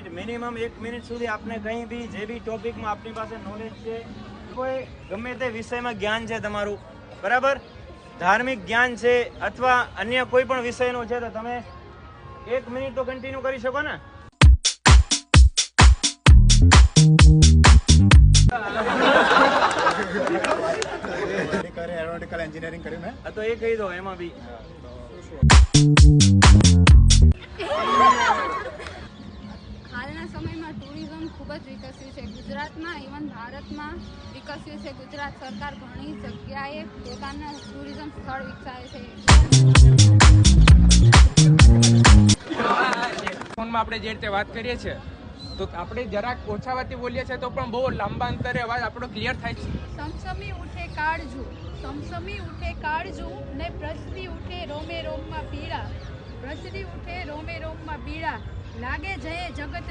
Minimum 1 minute સુધી આપને કંઈ બી જે બી ટોપિકમાં આપની પાસે નોલેજ છે, કોઈ ગમે તે વિષયમાં જ્ઞાન છે તમારું, બરાબર, ધાર્મિક જ્ઞાન છે અથવા અન્ય કોઈ પણ વિષયનું છે, તો તમે 1 મિનિટ તો કન્ટિન્યુ કરી શકો ને. એરોનોટિકલ એન્જિનિયરિંગ કર્યું મેં. તો એ કહી દો એમાં બી. હાલના સમયમાં ટુરિઝમ ખૂબ જ વિકસ્યું છે ગુજરાતમાં, ઇવન ભારતમાં વિકસ્યું છે. ગુજરાત સરકાર ઘણી જગ્યાએ પોતાના ટુરિઝમ સ્થળ વિકસાવે છે. ફોનમાં આપણે જે રીતે વાત કરીએ છીએ તો આપણે જરાક ઓછા વાથી બોલીએ છીએ તો પણ બહુ લાંબા અંતરે અવાજ આપણો ક્લિયર થાય છે. સમસમી ઉઠે કાળજુ, સમસમી ઉઠે કાળજુ ને પ્રસરી ઉઠે રોમે રોમમાં પીડા, પ્રસરી ઉઠે રોમે રોમમાં પીડા, લાગે જય જગત